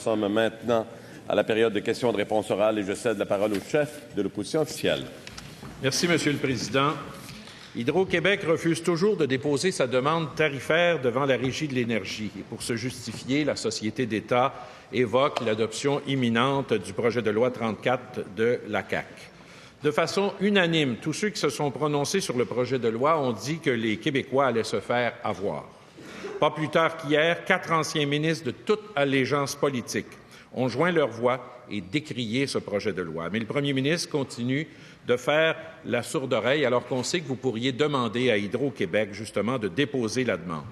Nous sommes maintenant à la période de questions et de réponses orales et je cède la parole au chef de l'opposition officielle. Merci, Monsieur le Président. Hydro-Québec refuse toujours de déposer sa demande tarifaire devant la Régie de l'énergie. Et pour se justifier, la société d'État évoque l'adoption imminente du projet de loi 34 de la CAQ. De façon unanime, tous ceux qui se sont prononcés sur le projet de loi ont dit que les Québécois allaient se faire avoir. Pas plus tard qu'hier, 4 anciens ministres de toute allégeance politique ont joint leur voix et décrié ce projet de loi. Mais le premier ministre continue de faire la sourde oreille alors qu'on sait que vous pourriez demander à Hydro-Québec justement de déposer la demande.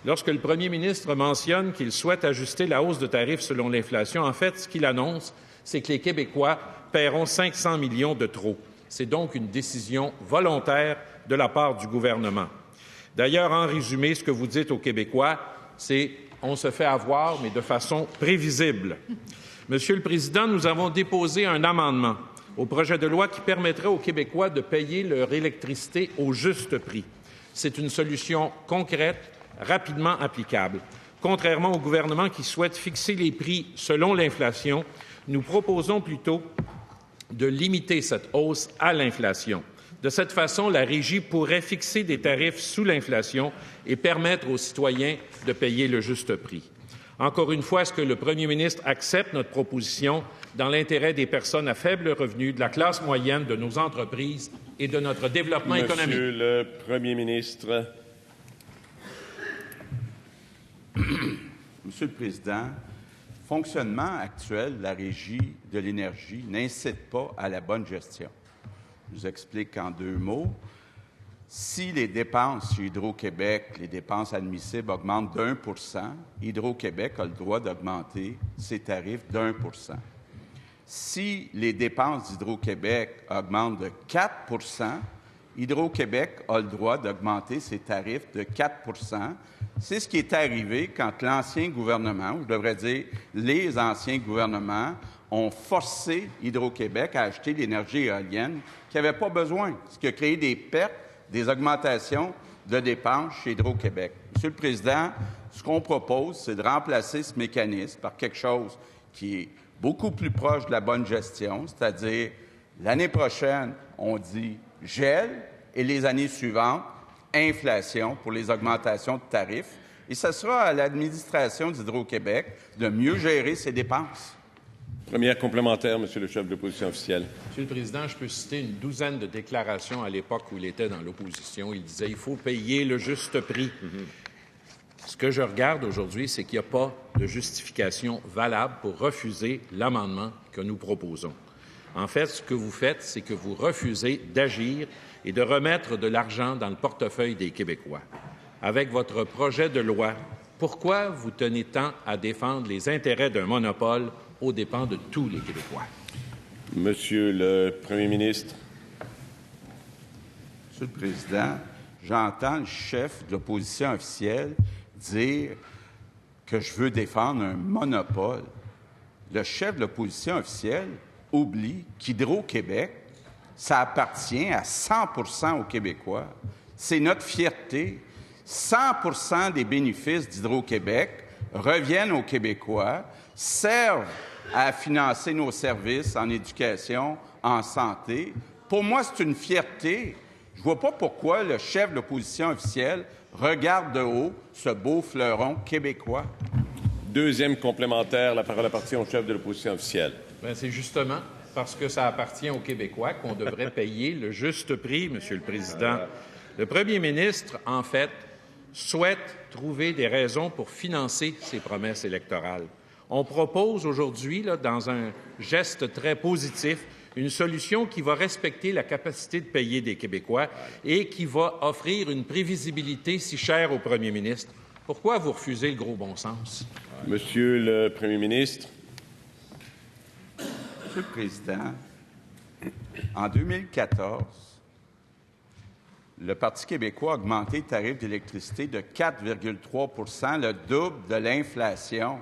Lorsque le premier ministre mentionne qu'il souhaite ajuster la hausse de tarifs selon l'inflation, en fait, ce qu'il annonce, c'est que les Québécois paieront 500 millions de trop. C'est donc une décision volontaire de la part du gouvernement. D'ailleurs, en résumé, ce que vous dites aux Québécois, c'est « on se fait avoir, mais de façon prévisible ». Monsieur le Président, nous avons déposé un amendement au projet de loi qui permettrait aux Québécois de payer leur électricité au juste prix. C'est une solution concrète, rapidement applicable. Contrairement au gouvernement qui souhaite fixer les prix selon l'inflation, nous proposons plutôt de limiter cette hausse à l'inflation. De cette façon, la Régie pourrait fixer des tarifs sous l'inflation et permettre aux citoyens de payer le juste prix. Encore une fois, est-ce que le premier ministre accepte notre proposition dans l'intérêt des personnes à faible revenu, de la classe moyenne, de nos entreprises et de notre développement économique? Monsieur le premier ministre. Monsieur le Président, le fonctionnement actuel de la Régie de l'énergie n'incite pas à la bonne gestion. Je vous explique en 2 mots. Si les dépenses chez Hydro-Québec, les dépenses admissibles augmentent d'1 %, Hydro-Québec a le droit d'augmenter ses tarifs d'1 %. Si les dépenses d'Hydro-Québec augmentent de 4 %, Hydro-Québec a le droit d'augmenter ses tarifs de 4 %. C'est ce qui est arrivé quand l'ancien gouvernement, ou je devrais dire les anciens gouvernements, ont forcé Hydro-Québec à acheter l'énergie éolienne qui n'avait pas besoin, ce qui a créé des pertes, des augmentations de dépenses chez Hydro-Québec. Monsieur le Président, ce qu'on propose, c'est de remplacer ce mécanisme par quelque chose qui est beaucoup plus proche de la bonne gestion, c'est-à-dire l'année prochaine, on dit gel et les années suivantes, inflation pour les augmentations de tarifs. Et ce sera à l'administration d'Hydro-Québec de mieux gérer ses dépenses. Première complémentaire, Monsieur le chef de l'opposition officielle. Monsieur le Président, je peux citer une douzaine de déclarations à l'époque où il était dans l'opposition. Il disait « il faut payer le juste prix ». Ce que je regarde aujourd'hui, c'est qu'il n'y a pas de justification valable pour refuser l'amendement que nous proposons. En fait, ce que vous faites, c'est que vous refusez d'agir et de remettre de l'argent dans le portefeuille des Québécois. Avec votre projet de loi, pourquoi vous tenez tant à défendre les intérêts d'un monopole aux dépens de tous les Québécois? Monsieur le premier ministre. Monsieur le Président, j'entends le chef de l'opposition officielle dire que je veux défendre un monopole. Le chef de l'opposition officielle oublie qu'Hydro-Québec, ça appartient à 100 % aux Québécois. C'est notre fierté. 100 % des bénéfices d'Hydro-Québec reviennent aux Québécois, servent à financer nos services en éducation, en santé. Pour moi, c'est une fierté. Je ne vois pas pourquoi le chef de l'opposition officielle regarde de haut ce beau fleuron québécois. Deuxième complémentaire, la parole appartient au chef de l'opposition officielle. Bien, c'est justement parce que ça appartient aux Québécois qu'on devrait payer le juste prix, Monsieur le Président. Le premier ministre, en fait, souhaite trouver des raisons pour financer ses promesses électorales. On propose aujourd'hui, dans un geste très positif, une solution qui va respecter la capacité de payer des Québécois et qui va offrir une prévisibilité si chère au premier ministre. Pourquoi vous refusez le gros bon sens? Monsieur le premier ministre. Monsieur le Président, en 2014, le Parti québécois a augmenté le tarif d'électricité de 4,3 %, le double de l'inflation.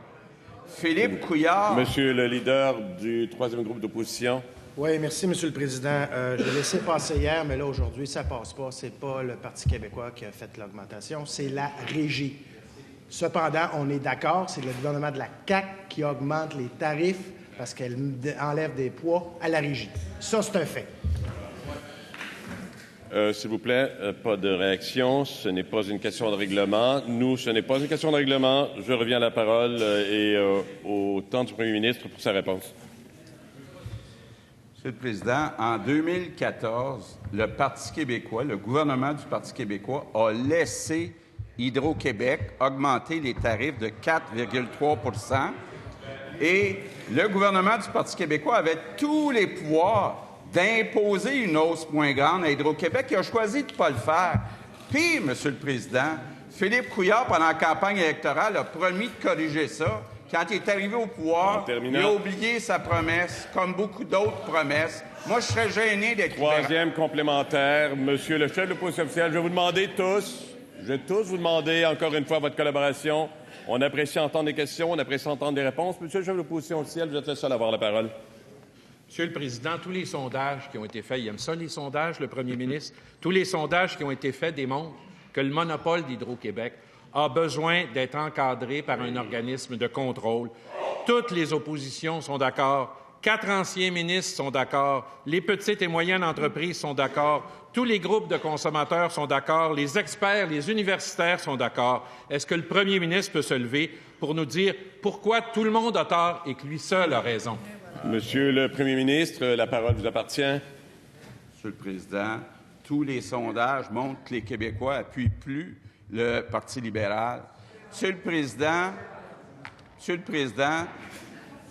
Philippe Couillard. Monsieur le leader du troisième groupe d'opposition. Oui, merci, Monsieur le Président. Je l'ai laissé passer hier, mais là, aujourd'hui, ça ne passe pas. Ce n'est pas le Parti québécois qui a fait l'augmentation, c'est la Régie. Cependant, on est d'accord, c'est le gouvernement de la CAQ qui augmente les tarifs parce qu'elle enlève des poids à la régie. Ça, c'est un fait. S'il vous plaît, pas de réaction. Ce n'est pas une question de règlement. Ce n'est pas une question de règlement. Je reviens à la parole au temps du premier ministre pour sa réponse. Monsieur le Président, en 2014, le Parti québécois, le gouvernement du Parti québécois a laissé Hydro-Québec augmenter les tarifs de 4,3 et le gouvernement du Parti québécois avait tous les pouvoirs d'imposer une hausse moins grande à Hydro-Québec. Il a choisi de ne pas le faire. Puis, Monsieur le Président, Philippe Couillard, pendant la campagne électorale, a promis de corriger ça. Quand il est arrivé au pouvoir, il a oublié sa promesse, comme beaucoup d'autres promesses. Moi, je serais gêné d'être... Troisième complémentaire. Monsieur le chef de l'opposition officielle, je vais vous demander je vais tous vous demander encore une fois votre collaboration. On apprécie entendre des questions, on apprécie entendre des réponses. Monsieur le chef de l'opposition officielle, vous êtes le seul à avoir la parole. Monsieur le Président, tous les sondages qui ont été faits, il aime ça les sondages, le premier ministre, tous les sondages qui ont été faits démontrent que le monopole d'Hydro-Québec a besoin d'être encadré par un organisme de contrôle. Toutes les oppositions sont d'accord. 4 anciens ministres sont d'accord. Les petites et moyennes entreprises sont d'accord. Tous les groupes de consommateurs sont d'accord. Les experts, les universitaires sont d'accord. Est-ce que le premier ministre peut se lever pour nous dire pourquoi tout le monde a tort et que lui seul a raison? Monsieur le premier ministre, la parole vous appartient. Monsieur le Président, tous les sondages montrent que les Québécois appuient plus le Parti libéral. Monsieur le Président,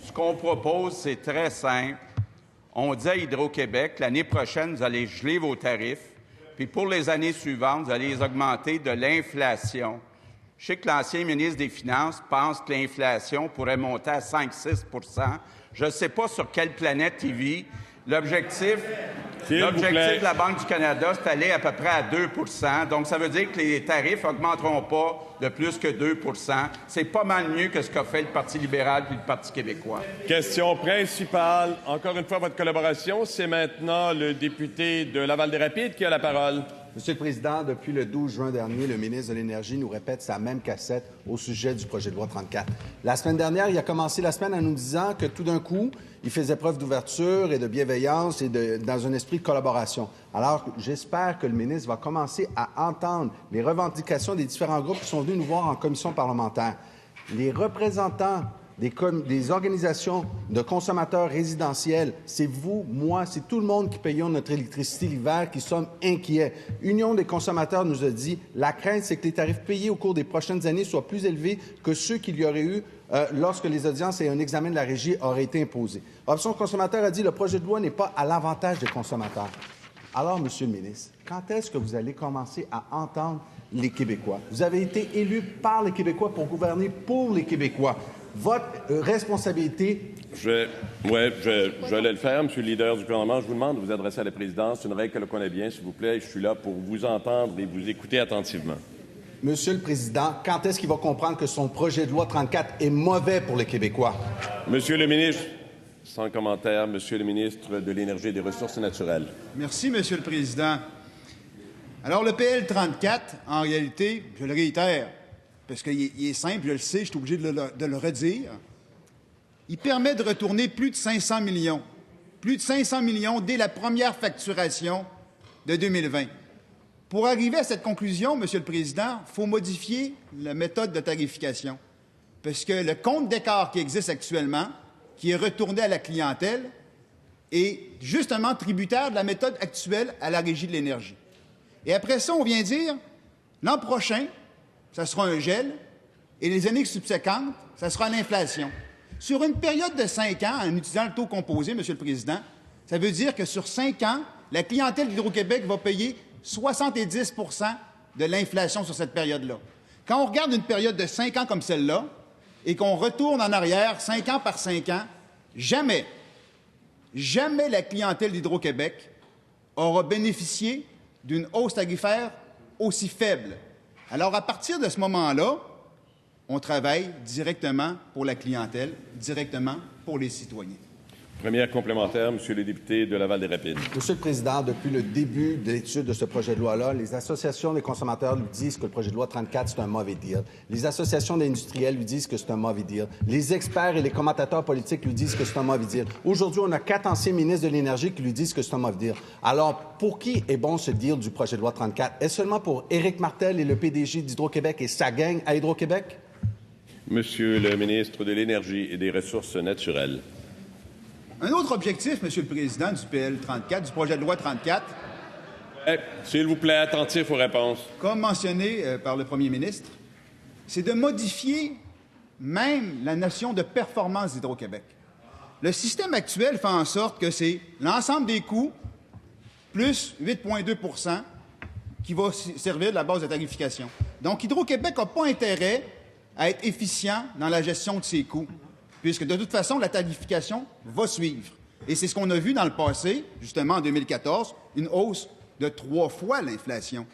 ce qu'on propose, c'est très simple. On dit à Hydro-Québec, l'année prochaine, vous allez geler vos tarifs, puis pour les années suivantes, vous allez les augmenter de l'inflation. Je sais que l'ancien ministre des Finances pense que l'inflation pourrait monter à 5-6 % Je ne sais pas sur quelle planète il vit. L'objectif de la Banque du Canada, c'est d'aller à peu près à 2 %. Donc, ça veut dire que les tarifs n'augmenteront pas de plus que 2 %. C'est pas mal mieux que ce qu'a fait le Parti libéral puis le Parti québécois. Question principale. Encore une fois, votre collaboration. C'est maintenant le député de Laval-des-Rapides qui a la parole. Monsieur le Président, depuis le 12 juin dernier, le ministre de l'Énergie nous répète sa même cassette au sujet du projet de loi 34. La semaine dernière, il a commencé la semaine en nous disant que tout d'un coup, il faisait preuve d'ouverture et de bienveillance et dans un esprit de collaboration. Alors, j'espère que le ministre va commencer à entendre les revendications des différents groupes qui sont venus nous voir en commission parlementaire. Les représentants des organisations de consommateurs résidentiels, c'est vous, moi, c'est tout le monde qui payons notre électricité l'hiver qui sommes inquiets. Union des consommateurs nous a dit la crainte, c'est que les tarifs payés au cours des prochaines années soient plus élevés que ceux qu'il y aurait eu lorsque les audiences et un examen de la régie auraient été imposés. Option consommateur a dit le projet de loi n'est pas à l'avantage des consommateurs. Alors, Monsieur le ministre, quand est-ce que vous allez commencer à entendre les Québécois? Vous avez été élu par les Québécois pour gouverner pour les Québécois. Votre responsabilité... J'allais le faire, Monsieur le leader du gouvernement. Je vous demande de vous adresser à la présidence. C'est une règle que l'on connaît bien, s'il vous plaît. Je suis là pour vous entendre et vous écouter attentivement. Monsieur le Président, quand est-ce qu'il va comprendre que son projet de loi 34 est mauvais pour les Québécois? Monsieur le ministre, sans commentaire, Monsieur le ministre de l'Énergie et des Ressources naturelles. Merci, Monsieur le Président. Alors, le PL 34, en réalité, je le réitère, parce qu'il est simple, je le sais, je suis obligé de le redire, il permet de retourner plus de 500 millions. Plus de 500 millions dès la première facturation de 2020. Pour arriver à cette conclusion, Monsieur le Président, il faut modifier la méthode de tarification. Parce que le compte d'écart qui existe actuellement, qui est retourné à la clientèle, est justement tributaire de la méthode actuelle à la Régie de l'énergie. Et après ça, on vient dire, l'an prochain, ça sera un gel, et les années subséquentes, ça sera l'inflation. Sur une période de 5 ans, en utilisant le taux composé, Monsieur le Président, ça veut dire que sur 5 ans, la clientèle d'Hydro-Québec va payer 70 % de l'inflation sur cette période-là. Quand on regarde une période de 5 ans comme celle-là, et qu'on retourne en arrière 5 ans par 5 ans, jamais la clientèle d'Hydro-Québec aura bénéficié d'une hausse tarifaire aussi faible. Alors, à partir de ce moment-là, on travaille directement pour la clientèle, directement pour les citoyens. Première complémentaire, Monsieur le député de Laval-des-Rapides. Monsieur le Président, depuis le début de l'étude de ce projet de loi-là, les associations des consommateurs lui disent que le projet de loi 34, c'est un mauvais deal. Les associations d'industriels lui disent que c'est un mauvais deal. Les experts et les commentateurs politiques lui disent que c'est un mauvais deal. Aujourd'hui, on a 4 anciens ministres de l'Énergie qui lui disent que c'est un mauvais deal. Alors, pour qui est bon ce deal du projet de loi 34? Est-ce seulement pour Éric Martel et le PDG d'Hydro-Québec et sa gang à Hydro-Québec? Monsieur le ministre de l'Énergie et des Ressources naturelles. Un autre objectif, Monsieur le Président, du PL 34, du projet de loi 34, S'il vous plaît, attentif aux réponses. comme mentionné par le premier ministre, c'est de modifier même la notion de performance d'Hydro-Québec. Le système actuel fait en sorte que c'est l'ensemble des coûts plus 8,2 % qui va servir de la base de tarification. Donc, Hydro-Québec n'a pas intérêt à être efficient dans la gestion de ses coûts, puisque de toute façon, la tarification va suivre. Et c'est ce qu'on a vu dans le passé, justement en 2014, une hausse de 3 fois l'inflation.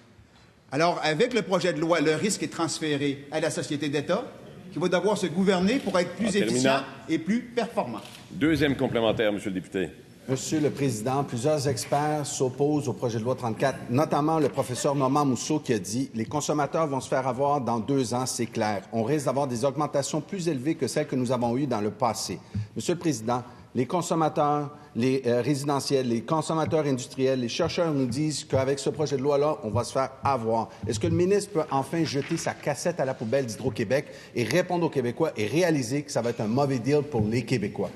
Alors, avec le projet de loi, le risque est transféré à la société d'État, qui va devoir se gouverner pour être plus efficient et plus performant. Deuxième complémentaire, Monsieur le député. Monsieur le Président, plusieurs experts s'opposent au projet de loi 34, notamment le professeur Normand Mousseau qui a dit « Les consommateurs vont se faire avoir dans 2 ans, c'est clair. On risque d'avoir des augmentations plus élevées que celles que nous avons eues dans le passé. » Monsieur le Président, les consommateurs, les résidentiels, les consommateurs industriels, les chercheurs nous disent qu'avec ce projet de loi-là, on va se faire avoir. Est-ce que le ministre peut enfin jeter sa cassette à la poubelle d'Hydro-Québec et répondre aux Québécois et réaliser que ça va être un mauvais deal pour les Québécois?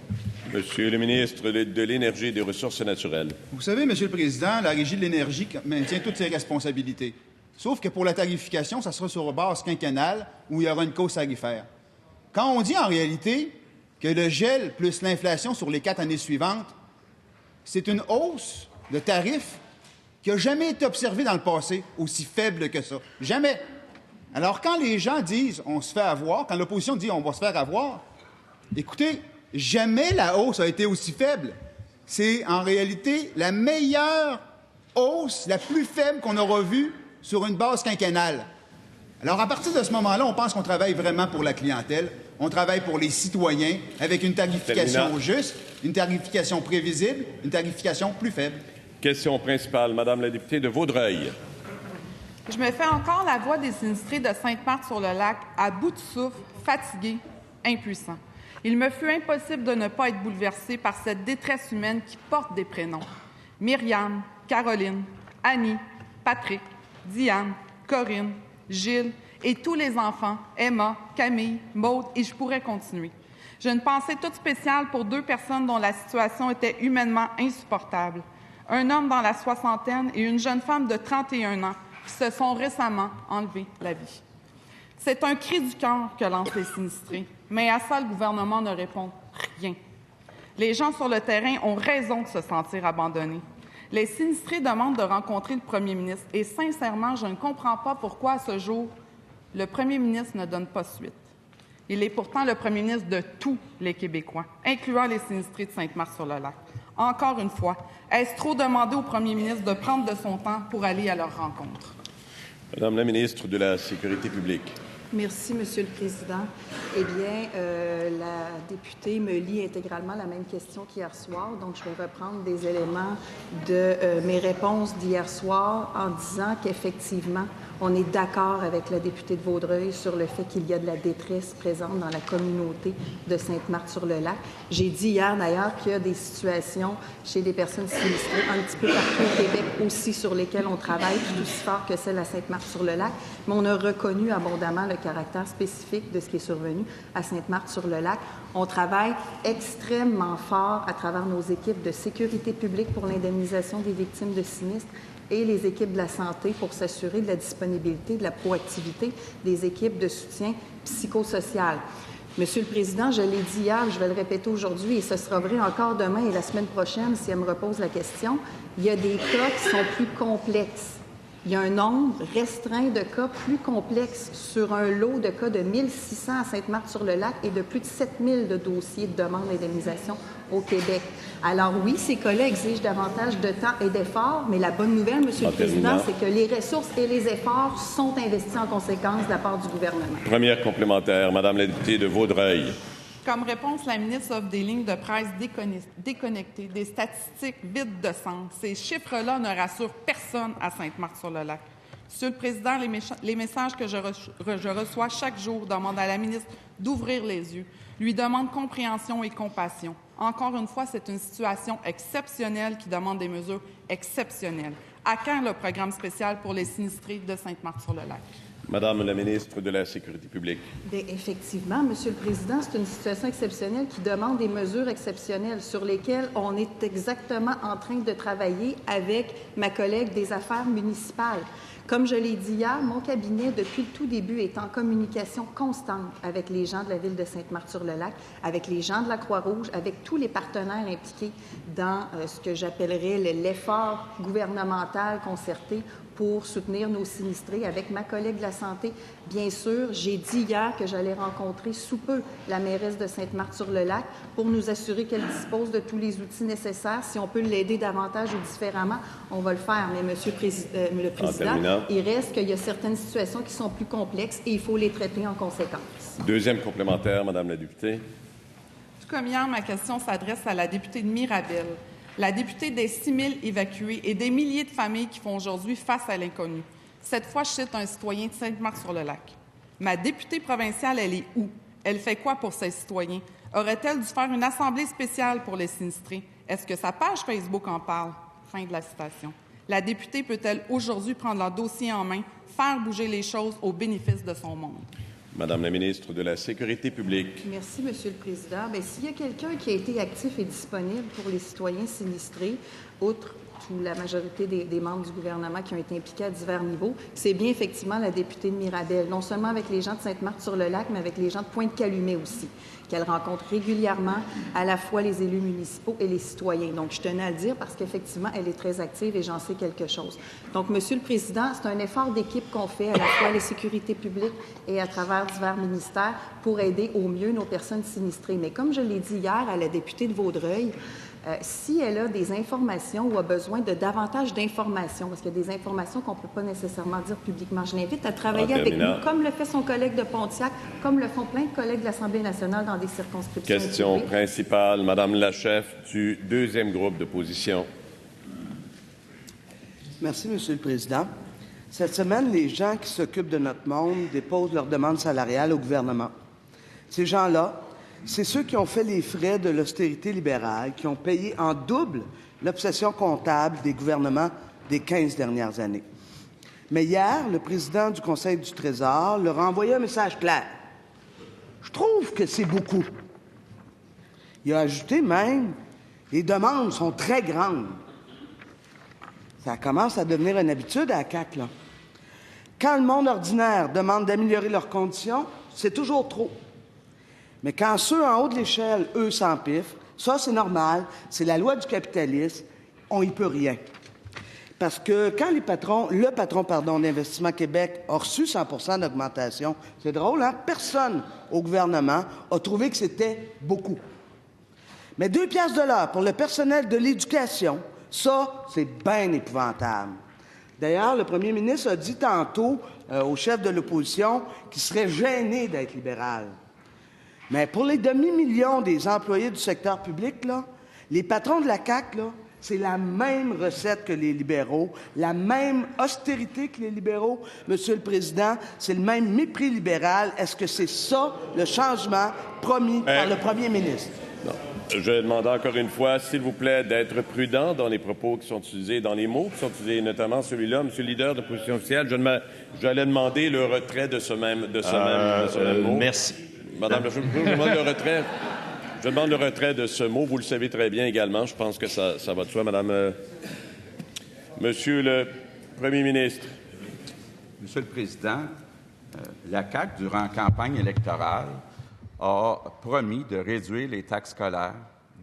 Monsieur le ministre de l'Énergie et des Ressources naturelles. Vous savez, Monsieur le Président, la Régie de l'énergie maintient toutes ses responsabilités. Sauf que pour la tarification, ça sera sur base quinquennale où il y aura une cause tarifaire. Quand on dit en réalité que le gel plus l'inflation sur les 4 années suivantes, c'est une hausse de tarifs qui n'a jamais été observée dans le passé, aussi faible que ça. Jamais. Alors, quand les gens disent « on se fait avoir », quand l'opposition dit « on va se faire avoir », écoutez, jamais la hausse a été aussi faible. C'est en réalité la meilleure hausse, la plus faible qu'on aura vue sur une base quinquennale. Alors, à partir de ce moment-là, on pense qu'on travaille vraiment pour la clientèle. On travaille pour les citoyens avec une tarification juste, une tarification prévisible, une tarification plus faible. Question principale, Madame la députée de Vaudreuil. Je me fais encore la voix des sinistrés de Sainte-Marthe-sur-le-Lac, à bout de souffle, fatigués, impuissants. Il me fut impossible de ne pas être bouleversée par cette détresse humaine qui porte des prénoms. Myriam, Caroline, Annie, Patrick, Diane, Corinne, Gilles et tous les enfants, Emma, Camille, Maude, et je pourrais continuer. J'ai une pensée toute spéciale pour 2 personnes dont la situation était humainement insupportable. Un homme dans la soixantaine et une jeune femme de 31 ans qui se sont récemment enlevé la vie. C'est un cri du cœur que lancent les sinistrés, mais à ça, le gouvernement ne répond rien. Les gens sur le terrain ont raison de se sentir abandonnés. Les sinistrés demandent de rencontrer le premier ministre et sincèrement, je ne comprends pas pourquoi à ce jour, le premier ministre ne donne pas suite. Il est pourtant le premier ministre de tous les Québécois, incluant les sinistrés de Sainte-Marthe-sur-le-Lac. Encore une fois, est-ce trop demander au premier ministre de prendre de son temps pour aller à leur rencontre? Madame la ministre de la Sécurité publique. Merci, Monsieur le Président. Eh bien, la députée me lit intégralement la même question qu'hier soir, donc je vais reprendre des éléments de mes réponses d'hier soir en disant qu'effectivement, on est d'accord avec la députée de Vaudreuil sur le fait qu'il y a de la détresse présente dans la communauté de Sainte-Marthe-sur-le-Lac. J'ai dit hier, d'ailleurs, qu'il y a des situations chez des personnes sinistrées un petit peu partout au Québec aussi sur lesquelles on travaille, tout aussi fort que celle à Sainte-Marthe-sur-le-Lac, mais on a reconnu abondamment le caractère spécifique de ce qui est survenu à Sainte-Marthe-sur-le-Lac. On travaille extrêmement fort à travers nos équipes de sécurité publique pour l'indemnisation des victimes de sinistres et les équipes de la santé pour s'assurer de la disponibilité, de la proactivité des équipes de soutien psychosocial. Monsieur le Président, je l'ai dit hier, je vais le répéter aujourd'hui et ce sera vrai encore demain et la semaine prochaine si elle me repose la question. Il y a des cas qui sont plus complexes. Il y a un nombre restreint de cas plus complexes sur un lot de cas de 1600 à Sainte-Marthe-sur-le-Lac et de plus de 7000 de dossiers de demande d'indemnisation au Québec. Alors oui, ces cas-là exigent davantage de temps et d'efforts, mais la bonne nouvelle, Monsieur le Président, c'est que les ressources et les efforts sont investis en conséquence de la part du gouvernement. Première complémentaire, Madame la députée de Vaudreuil. Comme réponse, la ministre offre des lignes de presse déconnectées, des statistiques vides de sens. Ces chiffres-là ne rassurent personne à Sainte-Marthe-sur-le-Lac. Monsieur le Président, les messages que je reçois chaque jour demandent à la ministre d'ouvrir les yeux, lui demandent compréhension et compassion. Encore une fois, c'est une situation exceptionnelle qui demande des mesures exceptionnelles. À quand le programme spécial pour les sinistrés de Sainte-Marthe-sur-le-Lac? Madame la ministre de la Sécurité publique. Bien, effectivement, Monsieur le Président, c'est une situation exceptionnelle qui demande des mesures exceptionnelles sur lesquelles on est exactement en train de travailler avec ma collègue des Affaires municipales. Comme je l'ai dit hier, mon cabinet, depuis le tout début, est en communication constante avec les gens de la ville de Sainte-Marthe-sur-le-Lac, avec les gens de la Croix-Rouge, avec tous les partenaires impliqués dans ce que j'appellerais l'effort gouvernemental concerté pour soutenir nos sinistrés avec ma collègue de la Santé. Bien sûr, j'ai dit hier que j'allais rencontrer sous peu la mairesse de Sainte-Marthe-sur-le-Lac pour nous assurer qu'elle dispose de tous les outils nécessaires. Si on peut l'aider davantage ou différemment, on va le faire. Mais, Monsieur le Président, il reste qu'il y a certaines situations qui sont plus complexes et il faut les traiter en conséquence. Deuxième complémentaire, Madame la députée. Tout comme hier, ma question s'adresse à la députée de Mirabel, la députée des 6 000 évacués et des milliers de familles qui font aujourd'hui face à l'inconnu. Cette fois, je cite un citoyen de Sainte-Marthe-sur-le-Lac. Ma députée provinciale, elle est où? Elle fait quoi pour ses citoyens? Aurait-elle dû faire une assemblée spéciale pour les sinistrés? Est-ce que sa page Facebook en parle? Fin de la citation. La députée peut-elle aujourd'hui prendre leur dossier en main, faire bouger les choses au bénéfice de son monde? Madame la ministre de la Sécurité publique. Merci, Monsieur le Président. Bien, s'il y a quelqu'un qui a été actif et disponible pour les citoyens sinistrés, outre la majorité des membres du gouvernement qui ont été impliqués à divers niveaux, c'est bien effectivement la députée de Mirabel, non seulement avec les gens de Sainte-Marthe-sur-le-Lac, mais avec les gens de Pointe-Calumet aussi, qu'elle rencontre régulièrement à la fois les élus municipaux et les citoyens. Donc, je tenais à le dire parce qu'effectivement, elle est très active et j'en sais quelque chose. Donc, Monsieur le Président, c'est un effort d'équipe qu'on fait à la fois les sécurités publiques et à travers divers ministères pour aider au mieux nos personnes sinistrées. Mais comme je l'ai dit hier à la députée de Vaudreuil, si elle a des informations ou a besoin de davantage d'informations, parce qu'il y a des informations qu'on ne peut pas nécessairement dire publiquement, je l'invite à travailler avec nous, comme le fait son collègue de Pontiac, comme le font plein de collègues de l'Assemblée nationale dans des circonscriptions. Question principale, Madame la chef du deuxième groupe d'opposition. Merci, Monsieur le Président. Cette semaine, les gens qui s'occupent de notre monde déposent leurs demandes salariales au gouvernement. Ces gens-là, c'est ceux qui ont fait les frais de l'austérité libérale, qui ont payé en double l'obsession comptable des gouvernements des 15 dernières années. Mais hier, le président du Conseil du Trésor leur a envoyé un message clair. Je trouve que c'est beaucoup. Il a ajouté même, les demandes sont très grandes. Ça commence à devenir une habitude à la CAQ, là. Quand le monde ordinaire demande d'améliorer leurs conditions, c'est toujours trop. Mais quand ceux en haut de l'échelle, eux, s'empiffrent, ça, c'est normal, c'est la loi du capitalisme, on y peut rien. Parce que quand le patron d'Investissement Québec a reçu 100 d'augmentation, c'est drôle, hein? Personne au gouvernement a trouvé que c'était beaucoup. Mais 2 piastres de l'heure pour le personnel de l'éducation, ça, c'est bien épouvantable. D'ailleurs, le premier ministre a dit tantôt au chef de l'opposition qu'il serait gêné d'être libéral. Mais pour les demi-millions des employés du secteur public, là, les patrons de la CAQ, là, c'est la même recette que les libéraux, la même austérité que les libéraux. Monsieur le Président, c'est le même mépris libéral. Est-ce que c'est ça, le changement promis par le premier ministre? Non. Je vais demander encore une fois, s'il vous plaît, d'être prudent dans les propos qui sont utilisés, dans les mots qui sont utilisés, notamment celui-là. Monsieur le leader de l'opposition officielle, j'allais demander le retrait de ce même mot. Merci. Madame la chef, je demande le retrait. Je demande le retrait de ce mot. Vous le savez très bien également. Je pense que ça va de soi, Madame. Monsieur le Premier ministre. Monsieur le Président, la CAQ, durant la campagne électorale, a promis de réduire les taxes scolaires,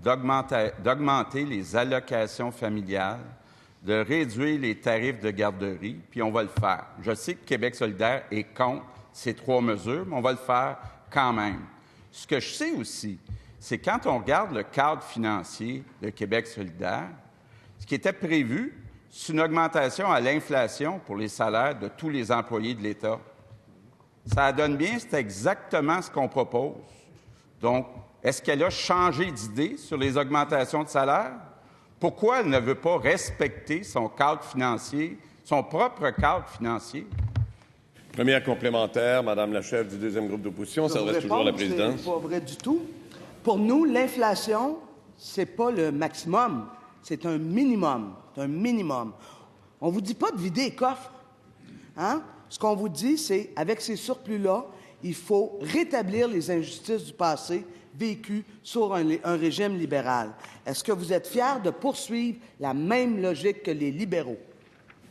d'augmenter les allocations familiales, de réduire les tarifs de garderie, puis on va le faire. Je sais que Québec solidaire est contre ces 3 mesures, mais on va le faire quand même. Ce que je sais aussi, c'est quand on regarde le cadre financier de Québec solidaire, ce qui était prévu, c'est une augmentation à l'inflation pour les salaires de tous les employés de l'État. Ça donne bien, c'est exactement ce qu'on propose. Donc, Est-ce qu'elle a changé d'idée sur les augmentations de salaire? Pourquoi elle ne veut pas respecter son cadre financier, son propre cadre financier? Première complémentaire, Madame la chef du deuxième groupe d'opposition, ça reste toujours à la présidence. C'est pas vrai du tout. Pour nous, l'inflation, c'est pas le maximum, c'est un minimum. C'est un minimum. On vous dit pas de vider les coffres. Hein? Ce qu'on vous dit, c'est, avec ces surplus-là, il faut rétablir les injustices du passé vécues sur un régime libéral. Est-ce que vous êtes fiers de poursuivre la même logique que les libéraux?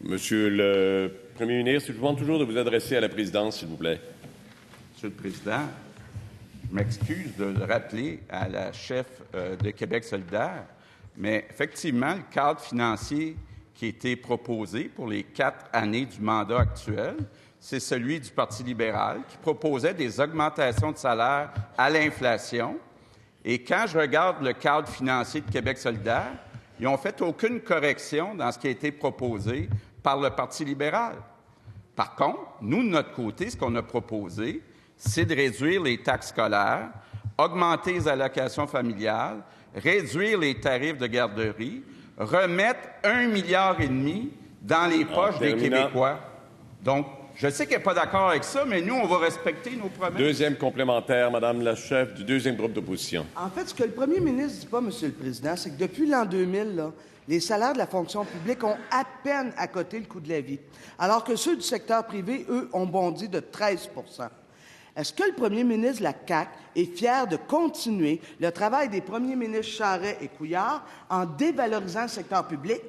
Monsieur le Premier ministre, je vous demande toujours de vous adresser à la présidence, s'il vous plaît. Monsieur le Président, je m'excuse de le rappeler à la chef de Québec solidaire, mais effectivement, le cadre financier qui a été proposé pour les 4 années du mandat actuel, c'est celui du Parti libéral qui proposait des augmentations de salaire à l'inflation. Et quand je regarde le cadre financier de Québec solidaire, ils n'ont fait aucune correction dans ce qui a été proposé par le Parti libéral. Par contre, nous, de notre côté, ce qu'on a proposé, c'est de réduire les taxes scolaires, augmenter les allocations familiales, réduire les tarifs de garderie, remettre 1,5 milliard dans les poches des Québécois. Donc, je sais qu'elle n'est pas d'accord avec ça, mais nous, on va respecter nos promesses. Deuxième complémentaire, Madame la chef du deuxième groupe d'opposition. En fait, ce que le premier ministre ne dit pas, Monsieur le Président, c'est que depuis l'an 2000, là, les salaires de la fonction publique ont à peine accoté le coût de la vie, alors que ceux du secteur privé, eux, ont bondi de 13 %. Est-ce que le premier ministre de la CAQ est fier de continuer le travail des premiers ministres Charest et Couillard en dévalorisant le secteur public?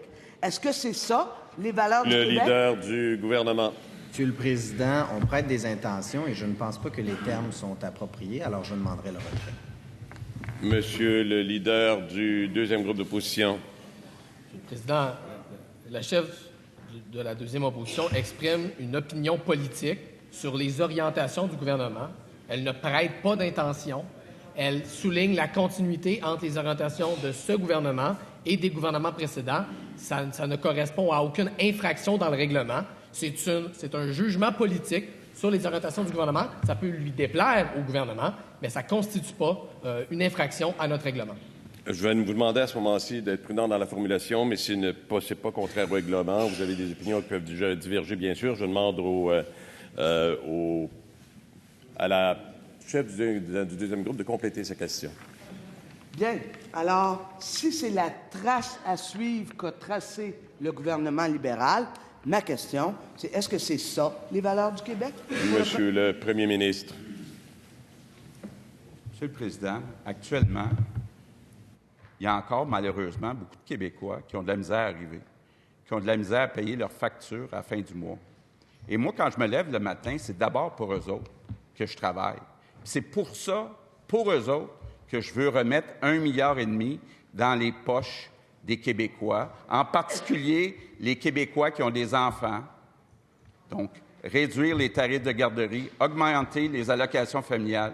Est-ce que c'est ça, les valeurs du Québec? Le leader du gouvernement. Monsieur le Président, on prête des intentions et je ne pense pas que les termes sont appropriés, alors je demanderai le retrait. Monsieur le leader du deuxième groupe d'opposition. Monsieur le Président, la chef de la deuxième opposition exprime une opinion politique sur les orientations du gouvernement. Elle ne prête pas d'intention. Elle souligne la continuité entre les orientations de ce gouvernement et des gouvernements précédents. Ça ne correspond à aucune infraction dans le règlement. C'est un jugement politique sur les orientations du gouvernement. Ça peut lui déplaire au gouvernement, mais ça ne constitue pas une infraction à notre règlement. Je vais vous demander à ce moment-ci d'être prudent dans la formulation, mais ce n'est pas contraire au règlement. Vous avez des opinions qui peuvent diverger, bien sûr. Je demande à la chef du deuxième groupe de compléter sa question. Bien. Alors, si c'est la trace à suivre qu'a tracé le gouvernement libéral, ma question, c'est est-ce que c'est ça, les valeurs du Québec? Monsieur le Premier ministre. Monsieur le Président, actuellement, il y a encore, malheureusement, beaucoup de Québécois qui ont de la misère à arriver, qui ont de la misère à payer leurs factures à la fin du mois. Et moi, quand je me lève le matin, c'est d'abord pour eux autres que je travaille. C'est pour ça, pour eux autres, que je veux remettre 1,5 milliard dans les poches des Québécois, en particulier les Québécois qui ont des enfants. Donc, réduire les tarifs de garderie, augmenter les allocations familiales.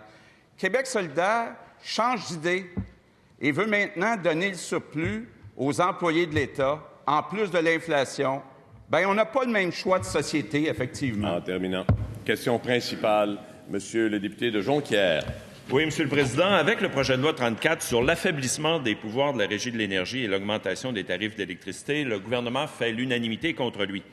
Québec solidaire change d'idée et veut maintenant donner le surplus aux employés de l'État, en plus de l'inflation. Bien, on n'a pas le même choix de société, effectivement. En terminant. Question principale, Monsieur le député de Jonquière. Oui, Monsieur le Président, avec le projet de loi 34 sur l'affaiblissement des pouvoirs de la Régie de l'énergie et l'augmentation des tarifs d'électricité, le gouvernement fait l'unanimité contre lui.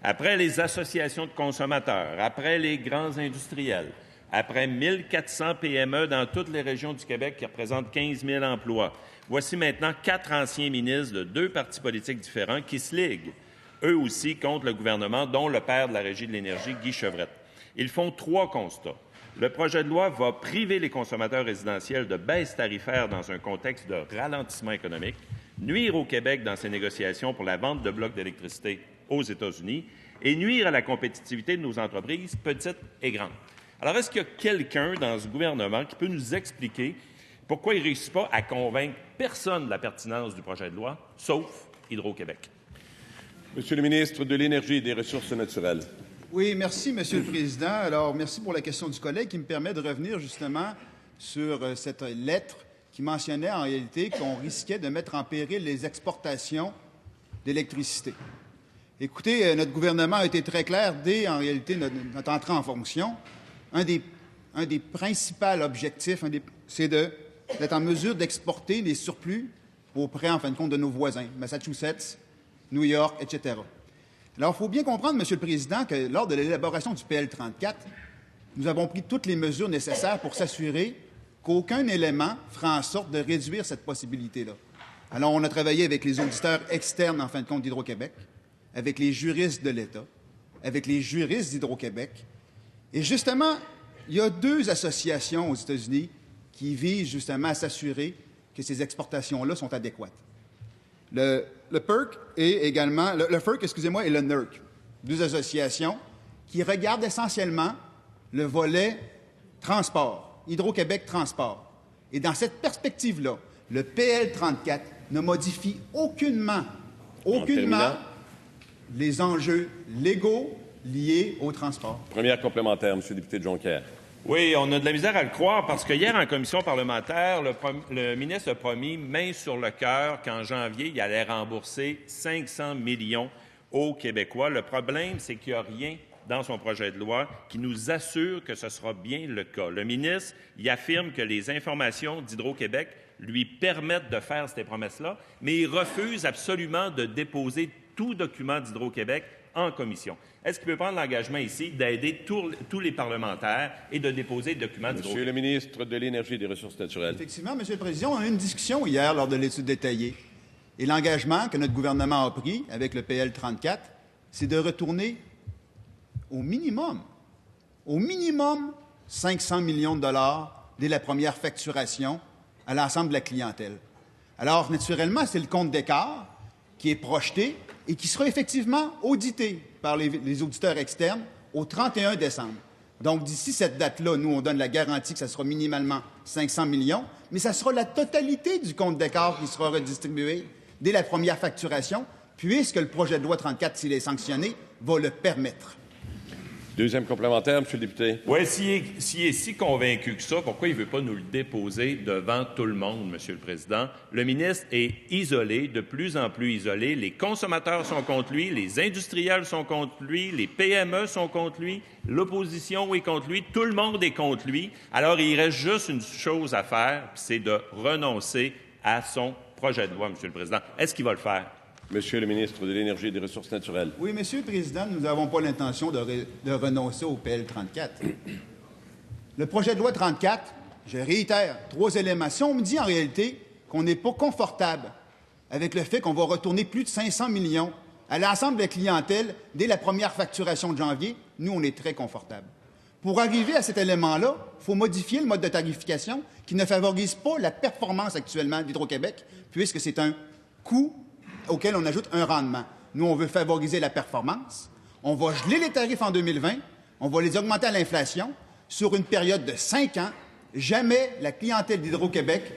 Après les associations de consommateurs, après les grands industriels, après 1400 PME dans toutes les régions du Québec qui représentent 15 000 emplois, voici maintenant 4 anciens ministres de 2 partis politiques différents qui se liguent, eux aussi, contre le gouvernement, dont le père de la Régie de l'énergie, Guy Chevrette. Ils font 3 constats. Le projet de loi va priver les consommateurs résidentiels de baisses tarifaires dans un contexte de ralentissement économique, nuire au Québec dans ses négociations pour la vente de blocs d'électricité aux États-Unis et nuire à la compétitivité de nos entreprises petites et grandes. Alors, est-ce qu'il y a quelqu'un dans ce gouvernement qui peut nous expliquer pourquoi il ne réussit pas à convaincre personne de la pertinence du projet de loi, sauf Hydro-Québec? Monsieur le ministre de l'Énergie et des Ressources naturelles. Oui, merci, Monsieur le Président. Alors, merci pour la question du collègue qui me permet de revenir justement sur cette lettre qui mentionnait en réalité qu'on risquait de mettre en péril les exportations d'électricité. Écoutez, notre gouvernement a été très clair dès, en réalité, notre entrée en fonction. Un des principaux objectifs, c'est de d'être en mesure d'exporter les surplus auprès, en fin de compte, de nos voisins, Massachusetts, New York, etc. Alors, il faut bien comprendre, Monsieur le Président, que lors de l'élaboration du PL 34, nous avons pris toutes les mesures nécessaires pour s'assurer qu'aucun élément fera en sorte de réduire cette possibilité-là. Alors, on a travaillé avec les auditeurs externes, en fin de compte, d'Hydro-Québec, avec les juristes de l'État, avec les juristes d'Hydro-Québec. Et justement, il y a 2 associations aux États-Unis qui visent justement à s'assurer que ces exportations-là sont adéquates. Le PERC et également le FERC, excusez-moi, et le NERC, 2 associations qui regardent essentiellement le volet transport, Hydro-Québec Transport. Et dans cette perspective-là, le PL 34 ne modifie aucunement les enjeux légaux liés au transport. Première complémentaire, M. le député de Jonquière. Oui, on a de la misère à le croire parce que hier, en commission parlementaire, le ministre a promis, main sur le cœur, qu'en janvier, il allait rembourser 500 millions aux Québécois. Le problème, c'est qu'il n'y a rien dans son projet de loi qui nous assure que ce sera bien le cas. Le ministre il affirme que les informations d'Hydro-Québec lui permettent de faire ces promesses-là, mais il refuse absolument de déposer tout document d'Hydro-Québec en commission. Est-ce qu'il peut prendre l'engagement ici d'aider tous les parlementaires et de déposer le document d'Hydro-Québec? Monsieur le ministre de l'Énergie et des Ressources naturelles. Effectivement, Monsieur le Président, on a eu une discussion hier lors de l'étude détaillée. Et l'engagement que notre gouvernement a pris avec le PL 34, c'est de retourner au minimum 500 millions de dollars dès la première facturation à l'ensemble de la clientèle. Alors, naturellement, c'est le compte d'écart qui est projeté et qui sera effectivement audité par les auditeurs externes au 31 décembre. Donc, d'ici cette date-là, nous, on donne la garantie que ça sera minimalement 500 millions, mais ça sera la totalité du compte d'écart qui sera redistribué dès la première facturation, puisque le projet de loi 34, s'il est sanctionné, va le permettre. Deuxième complémentaire, M. le député. Oui, s'il est si convaincu que ça, pourquoi il ne veut pas nous le déposer devant tout le monde, Monsieur le Président? Le ministre est isolé, de plus en plus isolé. Les consommateurs sont contre lui, les industriels sont contre lui, les PME sont contre lui, l'opposition est contre lui, tout le monde est contre lui. Alors, il reste juste une chose à faire, c'est de renoncer à son projet de loi, Monsieur le Président. Est-ce qu'il va le faire? Monsieur le ministre de l'Énergie et des Ressources naturelles. Oui, Monsieur le Président, nous n'avons pas l'intention de renoncer au PL 34. Le projet de loi 34, je réitère, 3 éléments. Si on me dit en réalité qu'on n'est pas confortable avec le fait qu'on va retourner plus de 500 millions à l'ensemble de la clientèle dès la première facturation de janvier, nous, on est très confortable. Pour arriver à cet élément-là, il faut modifier le mode de tarification qui ne favorise pas la performance actuellement d'Hydro-Québec, puisque c'est un coût auquel on ajoute un rendement. Nous, on veut favoriser la performance. On va geler les tarifs en 2020. On va les augmenter à l'inflation. Sur une période de 5 ans, jamais la clientèle d'Hydro-Québec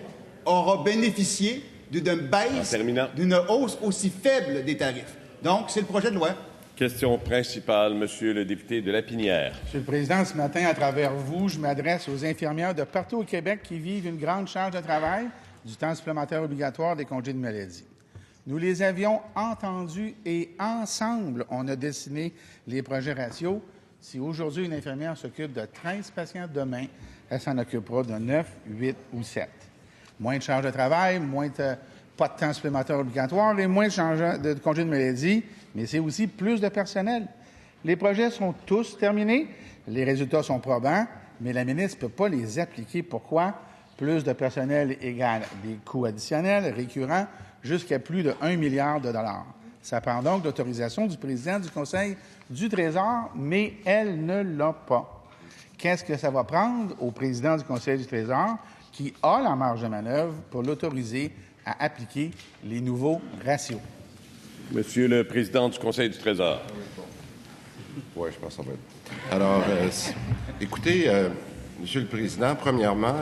aura bénéficié d'une baisse, d'une hausse aussi faible des tarifs. Donc, c'est le projet de loi. Question principale, Monsieur le député de Lapinière. Monsieur le Président, ce matin, à travers vous, je m'adresse aux infirmières de partout au Québec qui vivent une grande charge de travail, du temps supplémentaire obligatoire, des congés de maladie. Nous les avions entendus et ensemble, on a dessiné les projets ratios. Si aujourd'hui une infirmière s'occupe de 13 patients, demain, elle s'en occupera de 9, 8 ou 7. Moins de charge de travail, pas de temps supplémentaire obligatoire et moins de congés de maladie, mais c'est aussi plus de personnel. Les projets sont tous terminés, les résultats sont probants, mais la ministre ne peut pas les appliquer. Pourquoi? Plus de personnel égale des coûts additionnels récurrents jusqu'à plus de 1 milliard de dollars. Ça prend donc l'autorisation du président du Conseil du Trésor, mais elle ne l'a pas. Qu'est-ce que ça va prendre au président du Conseil du Trésor qui a la marge de manœuvre pour l'autoriser à appliquer les nouveaux ratios? Monsieur le président du Conseil du Trésor. Oui, je pense que ça va être. Alors, écoutez, Monsieur le Président, premièrement,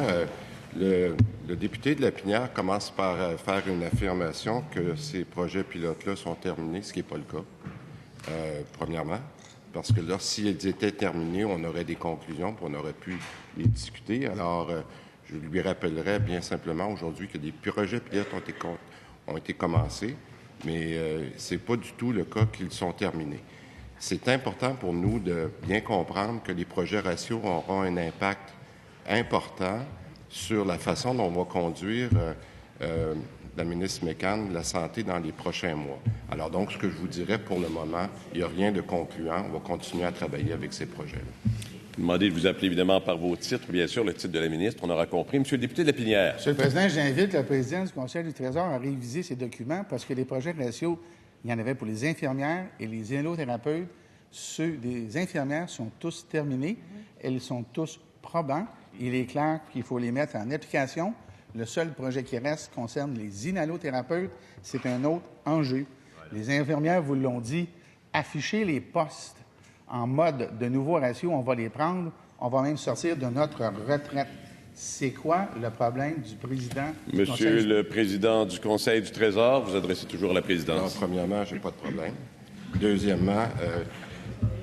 le député de Lapinière commence par faire une affirmation que ces projets pilotes-là sont terminés, ce qui n'est pas le cas, premièrement, parce que là, s'ils étaient terminés, on aurait des conclusions, puis on aurait pu les discuter. Alors, je lui rappellerai bien simplement aujourd'hui que des projets pilotes ont été commencés, mais ce n'est pas du tout le cas qu'ils sont terminés. C'est important pour nous de bien comprendre que les projets ratios auront un impact important sur la façon dont on va conduire la ministre Mécan de la Santé dans les prochains mois. Alors donc, ce que je vous dirais pour le moment, il n'y a rien de concluant. On va continuer à travailler avec ces projets-là. Demandez de vous appeler évidemment par vos titres, bien sûr, le titre de la ministre, on aura compris. Monsieur le député de Lapinière. Monsieur le Président, j'invite le président du Conseil du Trésor à réviser ces documents parce que les projets de ratio, il y en avait pour les infirmières et les inhalothérapeutes. Ceux des infirmières sont tous terminés. Elles sont tous probants. Il est clair qu'il faut les mettre en application. Le seul projet qui reste concerne les inhalothérapeutes. C'est un autre enjeu. Les infirmières vous l'ont dit, afficher les postes en mode de nouveau ratio, on va les prendre, on va même sortir de notre retraite. C'est quoi le problème du président du Monsieur le président du Conseil du Trésor, vous adressez toujours à la présidence. Alors, premièrement, je n'ai pas de problème. Deuxièmement,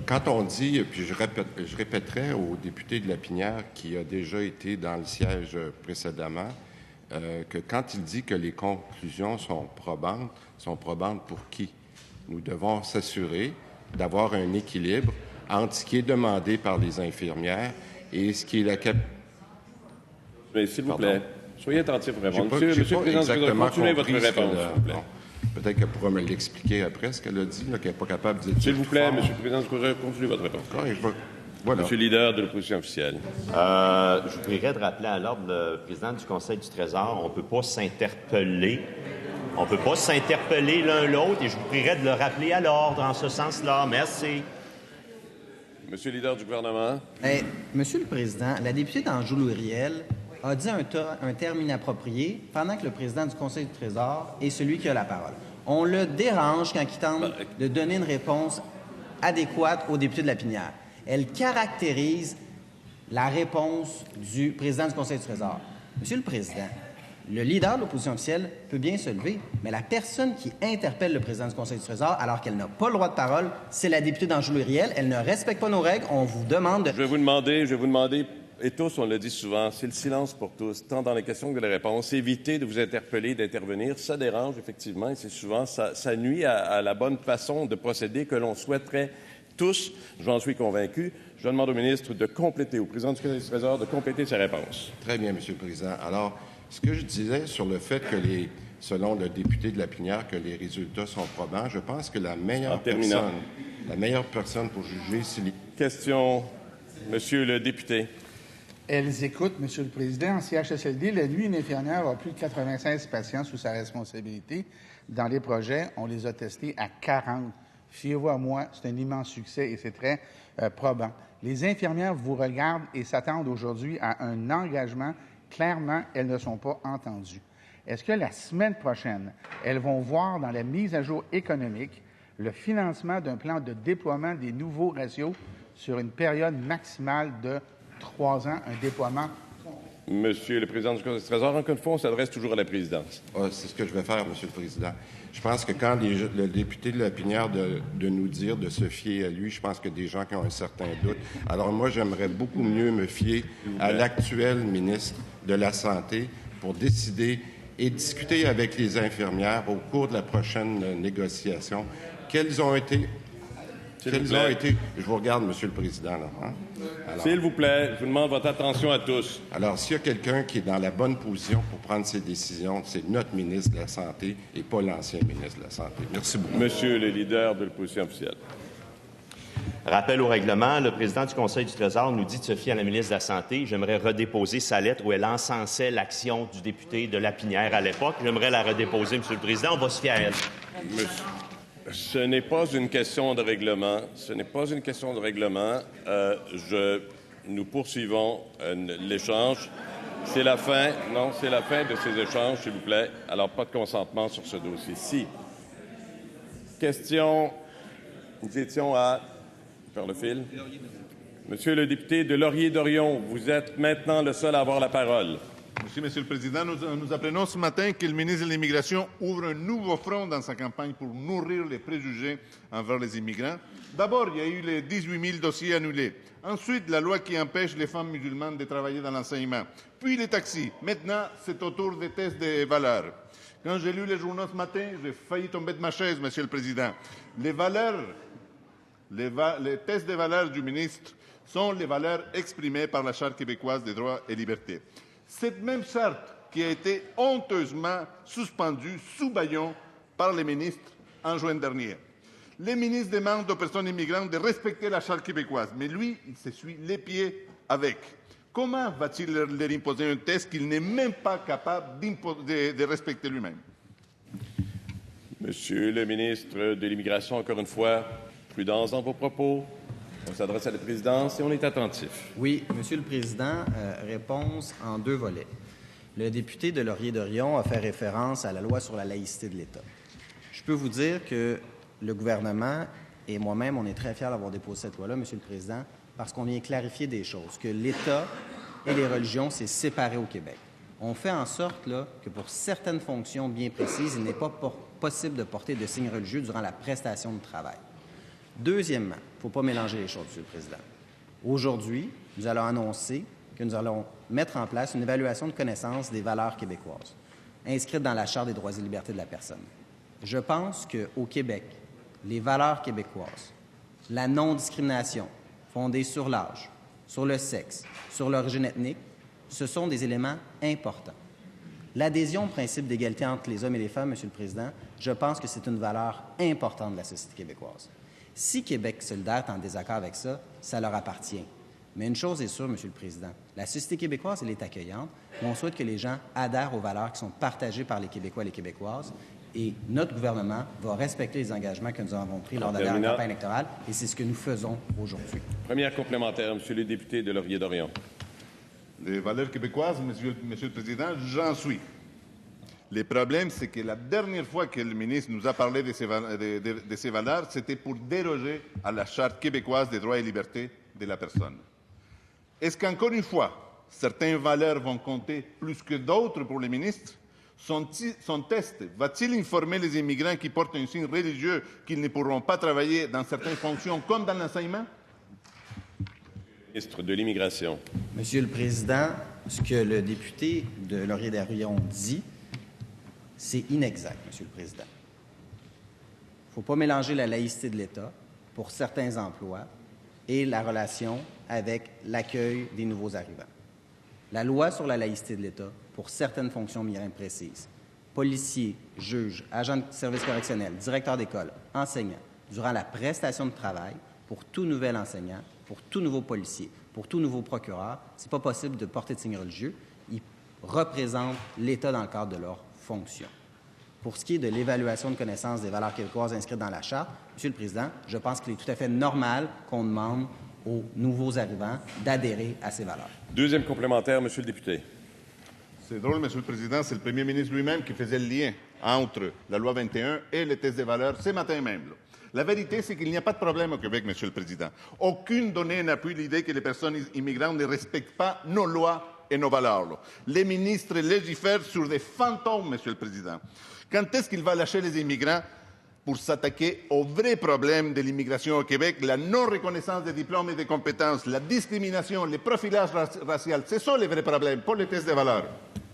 quand on dit, puis je répéterai au député de Lapinière qui a déjà été dans le siège précédemment, que quand il dit que les conclusions sont probantes pour qui? Nous devons s'assurer d'avoir un équilibre entre ce qui est demandé par les infirmières et ce qui est la capacité. Mais s'il vous plaît, soyez attentif à répondre. Monsieur le Président, exactement continuez votre réponse, s'il vous plaît. Peut-être qu'elle pourra me l'expliquer après, ce qu'elle a dit, qu'elle n'est pas capable de dire. S'il vous plaît, Monsieur le Président, continuez votre réponse. Voilà. Monsieur le leader de l'opposition officielle. Je vous prierai de rappeler à l'ordre le président du Conseil du Trésor, on ne peut pas s'interpeller. On ne peut pas s'interpeller l'un l'autre et je vous prierai de le rappeler à l'ordre en ce sens-là. Merci. Monsieur le leader du gouvernement. Monsieur le Président, la députée d'Anjou-Louriel a dit un terme inapproprié pendant que le président du Conseil du Trésor est celui qui a la parole. On le dérange quand il tente de donner une réponse adéquate au député de Lapinière. Elle caractérise la réponse du président du Conseil du Trésor. Monsieur le Président, le leader de l'opposition officielle peut bien se lever, mais la personne qui interpelle le président du Conseil du Trésor alors qu'elle n'a pas le droit de parole, c'est la députée d'Anjou-Louriel. Elle ne respecte pas nos règles. On vous demande de... Je vais vous demander, et tous, on le dit souvent, c'est le silence pour tous, tant dans les questions que dans les réponses. Évitez de vous interpeller, d'intervenir. Ça dérange, effectivement, et c'est souvent, ça nuit à la bonne façon de procéder que l'on souhaiterait tous, j'en suis convaincu. Je demande au ministre de compléter, au président du Conseil du Trésor, de compléter sa réponse. Très bien, Monsieur le Président. Alors, ce que je disais sur le fait que, selon le député de Lapinière, que les résultats sont probants, je pense que la meilleure personne pour juger si les... Question, Monsieur le député. Elles écoutent, Monsieur le Président. En CHSLD, la nuit, une infirmière a plus de 96 patients sous sa responsabilité. Dans les projets, on les a testés à 40. Fiez-vous à moi, c'est un immense succès et c'est très probant. Les infirmières vous regardent et s'attendent aujourd'hui à un engagement. Clairement, elles ne sont pas entendues. Est-ce que la semaine prochaine, elles vont voir dans la mise à jour économique le financement d'un plan de déploiement des nouveaux ratios sur une période maximale de 3 ans, un déploiement? Monsieur le président du Conseil du Trésor, encore une fois, on s'adresse toujours à la présidence. C'est ce que je vais faire, Monsieur le Président. Je pense que quand le député de Lapinière de nous dire de se fier à lui, je pense que des gens qui ont un certain doute. Alors moi, j'aimerais beaucoup mieux me fier à l'actuel ministre de la Santé pour décider et discuter avec les infirmières au cours de la prochaine négociation quelles ont été... Je vous regarde, Monsieur le Président. Là, hein? S'il vous plaît, je vous demande votre attention à tous. Alors, s'il y a quelqu'un qui est dans la bonne position pour prendre ces décisions, c'est notre ministre de la Santé et pas l'ancien ministre de la Santé. Merci beaucoup. Monsieur le leader de l'opposition officielle. Rappel au règlement, le président du Conseil du Trésor nous dit de se fier à la ministre de la Santé. J'aimerais redéposer sa lettre où elle encensait l'action du député de Lapinière à l'époque. J'aimerais la redéposer, Monsieur le Président. On va se fier à elle. Ce n'est pas une question de règlement. Ce n'est pas une question de règlement. Nous poursuivons l'échange. C'est la fin. Non, c'est la fin de ces échanges, s'il vous plaît. Alors, pas de consentement sur ce dossier-ci. Question. Nous étions à... Faire le fil. Monsieur le député de Laurier-Dorion, vous êtes maintenant le seul à avoir la parole. Merci, Monsieur le Président. Nous apprenons ce matin que le ministre de l'Immigration ouvre un nouveau front dans sa campagne pour nourrir les préjugés envers les immigrants. D'abord, il y a eu les 18 000 dossiers annulés. Ensuite, la loi qui empêche les femmes musulmanes de travailler dans l'enseignement. Puis les taxis. Maintenant, c'est au tour des tests de valeurs. Quand j'ai lu les journaux ce matin, j'ai failli tomber de ma chaise, Monsieur le Président. Les tests de valeurs du ministre sont les valeurs exprimées par la Charte québécoise des droits et libertés. Cette même charte qui a été honteusement suspendue sous bâillon par les ministres en juin dernier. Les ministres demandent aux personnes immigrantes de respecter la charte québécoise, mais lui, il s'essuie les pieds avec. Comment va-t-il leur imposer un test qu'il n'est même pas capable de respecter lui-même? Monsieur le ministre de l'Immigration, encore une fois, prudence dans vos propos. On s'adresse à la présidence et on est attentif. Oui, Monsieur le Président, réponse en 2 volets. Le député de Laurier-Dorion a fait référence à la loi sur la laïcité de l'État. Je peux vous dire que le gouvernement et moi-même, on est très fiers d'avoir déposé cette loi-là, Monsieur le Président, parce qu'on vient clarifier des choses, que l'État et les religions, c'est séparé au Québec. On fait en sorte là, que pour certaines fonctions bien précises, il n'est pas possible de porter de signes religieux durant la prestation de travail. Deuxièmement, il ne faut pas mélanger les choses, Monsieur le Président. Aujourd'hui, nous allons annoncer que nous allons mettre en place une évaluation de connaissance des valeurs québécoises, inscrite dans la Charte des droits et libertés de la personne. Je pense qu'au Québec, les valeurs québécoises, la non-discrimination fondée sur l'âge, sur le sexe, sur l'origine ethnique, ce sont des éléments importants. L'adhésion au principe d'égalité entre les hommes et les femmes, Monsieur le Président, je pense que c'est une valeur importante de la société québécoise. Si Québec solidaire est en désaccord avec ça, ça leur appartient. Mais une chose est sûre, Monsieur le Président, la société québécoise, elle est accueillante, mais on souhaite que les gens adhèrent aux valeurs qui sont partagées par les Québécois et les Québécoises. Et notre gouvernement va respecter les engagements que nous avons pris lors de la dernière campagne électorale, et c'est ce que nous faisons aujourd'hui. Première complémentaire, Monsieur le député de Laurier-Dorion. Les valeurs québécoises, Monsieur le Président, j'en suis. Le problème, c'est que la dernière fois que le ministre nous a parlé de ces valeurs, c'était pour déroger à la Charte québécoise des droits et libertés de la personne. Est-ce qu'encore une fois, certaines valeurs vont compter plus que d'autres pour le ministre? Son test va-t-il informer les immigrants qui portent un signe religieux qu'ils ne pourront pas travailler dans certaines fonctions comme dans l'enseignement? Ministre de l'Immigration. Monsieur le Président, ce que le député de Laurier-Dorion dit, c'est inexact, Monsieur le Président. Il ne faut pas mélanger la laïcité de l'État pour certains emplois et la relation avec l'accueil des nouveaux arrivants. La loi sur la laïcité de l'État, pour certaines fonctions bien précises, policiers, juges, agents de service correctionnel, directeurs d'école, enseignants, durant la prestation de travail, pour tout nouvel enseignant, pour tout nouveau policier, pour tout nouveau procureur, ce n'est pas possible de porter de signes religieux. Ils représentent l'État dans le cadre de leur fonction. Pour ce qui est de l'évaluation de connaissance des valeurs québécoises inscrites dans la Charte, Monsieur le Président, je pense qu'il est tout à fait normal qu'on demande aux nouveaux arrivants d'adhérer à ces valeurs. Deuxième complémentaire, Monsieur le député. C'est drôle, Monsieur le Président, c'est le premier ministre lui-même qui faisait le lien entre la loi 21 et les tests des valeurs ce matin même. La vérité, c'est qu'il n'y a pas de problème au Québec, Monsieur le Président. Aucune donnée n'appuie l'idée que les personnes immigrantes ne respectent pas nos lois et nos valeurs. Les ministres légifèrent sur des fantômes, Monsieur le Président. Quand est-ce qu'il va lâcher les immigrants pour s'attaquer au vrai problème de l'immigration au Québec, la non-reconnaissance des diplômes et des compétences, la discrimination, le profilage racial? Ce sont les vrais problèmes, pas les tests de valeurs.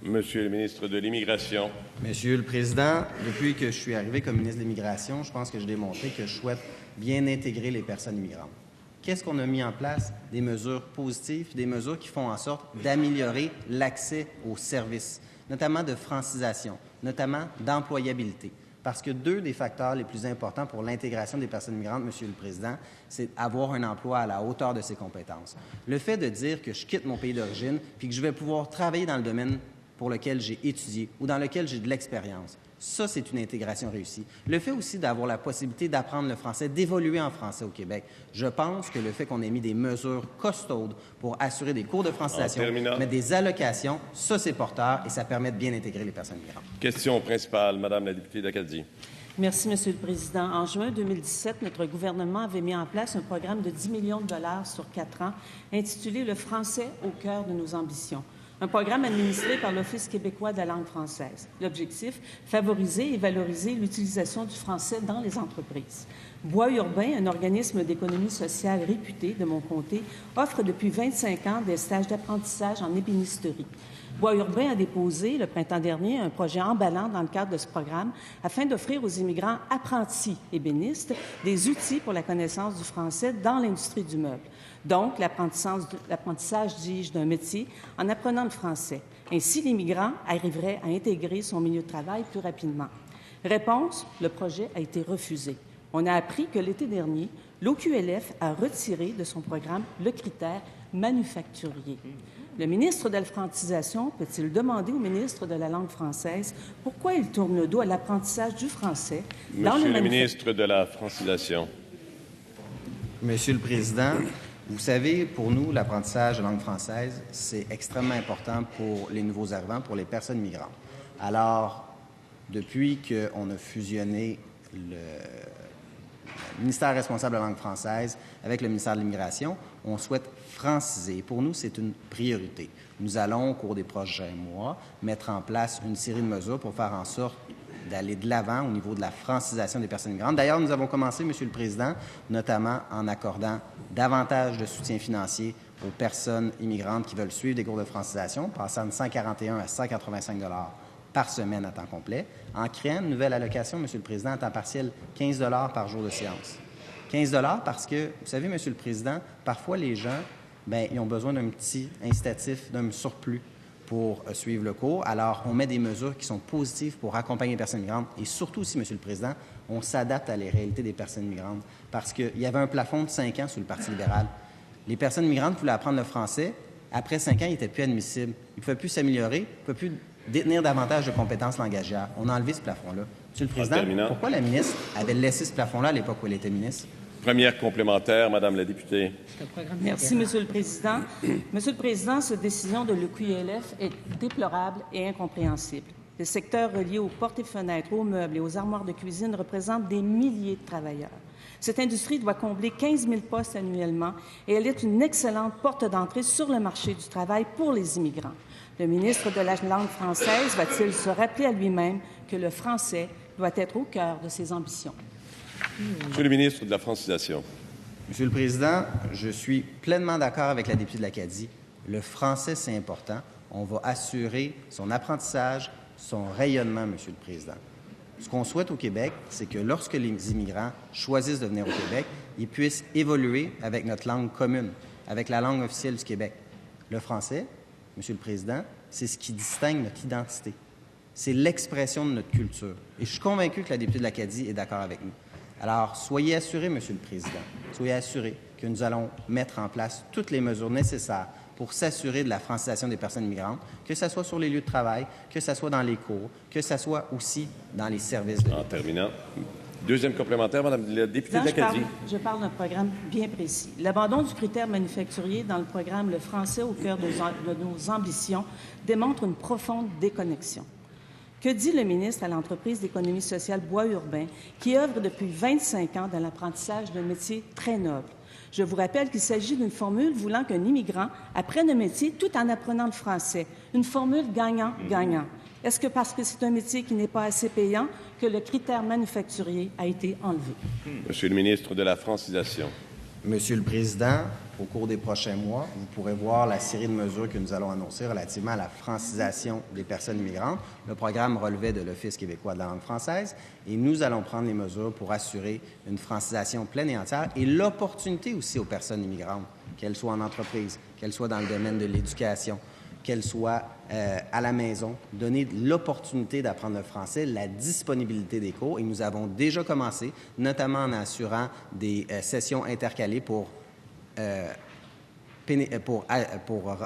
Monsieur le ministre de l'Immigration. Monsieur le Président, depuis que je suis arrivé comme ministre de l'Immigration, je pense que j'ai démontré que je souhaite bien intégrer les personnes immigrantes. Qu'est-ce qu'on a mis en place? Des mesures positives, des mesures qui font en sorte d'améliorer l'accès aux services, notamment de francisation, notamment d'employabilité. Parce que 2 des facteurs les plus importants pour l'intégration des personnes migrantes, Monsieur le Président, c'est avoir un emploi à la hauteur de ses compétences. Le fait de dire que je quitte mon pays d'origine puis que je vais pouvoir travailler dans le domaine pour lequel j'ai étudié ou dans lequel j'ai de l'expérience, ça, c'est une intégration réussie. Le fait aussi d'avoir la possibilité d'apprendre le français, d'évoluer en français au Québec, je pense que le fait qu'on ait mis des mesures costaudes pour assurer des cours de francisation, mais des allocations, ça, c'est porteur et ça permet de bien intégrer les personnes migrantes. Question principale, Madame la députée d'Acadie. Merci, Monsieur le Président. En juin 2017, notre gouvernement avait mis en place un programme de 10 millions de dollars sur 4 ans intitulé « Le français au cœur de nos ambitions ». Un programme administré par l'Office québécois de la langue française. L'objectif, favoriser et valoriser l'utilisation du français dans les entreprises. Bois Urbain, un organisme d'économie sociale réputé de mon comté, offre depuis 25 ans des stages d'apprentissage en ébénisterie. Bois Urbain a déposé, le printemps dernier, un projet emballant dans le cadre de ce programme afin d'offrir aux immigrants apprentis ébénistes des outils pour la connaissance du français dans l'industrie du meuble. Donc, l'apprentissage, dis-je, d'un métier en apprenant le français. Ainsi, les migrants arriveraient à intégrer son milieu de travail plus rapidement. Réponse, le projet a été refusé. On a appris que l'été dernier, l'OQLF a retiré de son programme le critère manufacturier. Le ministre de la Francisation peut-il demander au ministre de la langue française pourquoi il tourne le dos à l'apprentissage du français dans Monsieur le ministre de la Francisation. Monsieur le Président, vous savez, pour nous, l'apprentissage de langue française, c'est extrêmement important pour les nouveaux arrivants, pour les personnes migrantes. Alors, depuis qu'on a fusionné le ministère responsable de la langue française avec le ministère de l'Immigration, on souhaite franciser. Pour nous, c'est une priorité. Nous allons, au cours des prochains mois, mettre en place une série de mesures pour faire en sorte d'aller de l'avant au niveau de la francisation des personnes migrantes. D'ailleurs, nous avons commencé, Monsieur le Président, notamment en accordant davantage de soutien financier aux personnes immigrantes qui veulent suivre des cours de francisation, passant de 141 à 185 $ par semaine à temps complet, en créant une nouvelle allocation, Monsieur le Président, à temps partiel, 15 $ par jour de séance. 15 $ parce que, vous savez, Monsieur le Président, parfois les gens, ils ont besoin d'un petit incitatif, d'un surplus pour suivre le cours. Alors, on met des mesures qui sont positives pour accompagner les personnes migrantes et surtout aussi, Monsieur le Président, on s'adapte à les réalités des personnes migrantes parce qu'il y avait un plafond de 5 ans sur le Parti libéral. Les personnes migrantes voulaient apprendre le français. Après 5 ans, ils n'étaient plus admissibles. Ils ne pouvaient plus s'améliorer, ils ne pouvaient plus détenir davantage de compétences langagières. On a enlevé ce plafond-là. Monsieur le Président, pourquoi la ministre avait laissé ce plafond-là à l'époque où elle était ministre? Première complémentaire, Madame la députée. Merci, Monsieur le Président. Monsieur le Président, cette décision de l'OQLF est déplorable et incompréhensible. Les secteurs reliés aux portes et fenêtres, aux meubles et aux armoires de cuisine représentent des milliers de travailleurs. Cette industrie doit combler 15 000 postes annuellement et elle est une excellente porte d'entrée sur le marché du travail pour les immigrants. Le ministre de la langue française va-t-il se rappeler à lui-même que le français doit être au cœur de ses ambitions? Monsieur le ministre de la Francisation. Monsieur le Président, je suis pleinement d'accord avec la députée de l'Acadie. Le français, c'est important. On va assurer son apprentissage, son rayonnement, Monsieur le Président. Ce qu'on souhaite au Québec, c'est que lorsque les immigrants choisissent de venir au Québec, ils puissent évoluer avec notre langue commune, avec la langue officielle du Québec. Le français, Monsieur le Président, c'est ce qui distingue notre identité. C'est l'expression de notre culture. Et je suis convaincu que la députée de l'Acadie est d'accord avec nous. Alors, soyez assurés, Monsieur le Président, soyez assurés que nous allons mettre en place toutes les mesures nécessaires pour s'assurer de la francisation des personnes migrantes, que ce soit sur les lieux de travail, que ce soit dans les cours, que ce soit aussi dans les services de l'État. En terminant, deuxième complémentaire, Madame la députée de l'Acadie. Je parle d'un programme bien précis. L'abandon du critère manufacturier dans le programme Le français au cœur de nos ambitions démontre une profonde déconnexion. Que dit le ministre à l'entreprise d'économie sociale Bois-Urbain, qui œuvre depuis 25 ans dans l'apprentissage d'un métier très noble? Je vous rappelle qu'il s'agit d'une formule voulant qu'un immigrant apprenne un métier tout en apprenant le français. Une formule gagnant-gagnant. Est-ce que parce que c'est un métier qui n'est pas assez payant que le critère manufacturier a été enlevé? Monsieur le ministre de la Francisation. Monsieur le Président, au cours des prochains mois, vous pourrez voir la série de mesures que nous allons annoncer relativement à la francisation des personnes immigrantes. Le programme relevait de l'Office québécois de la langue française et nous allons prendre les mesures pour assurer une francisation pleine et entière et l'opportunité aussi aux personnes immigrantes, qu'elles soient en entreprise, qu'elles soient dans le domaine de l'éducation, qu'elles soient à la maison, donner l'opportunité d'apprendre le français, la disponibilité des cours. Et nous avons déjà commencé, notamment en assurant des sessions intercalées pour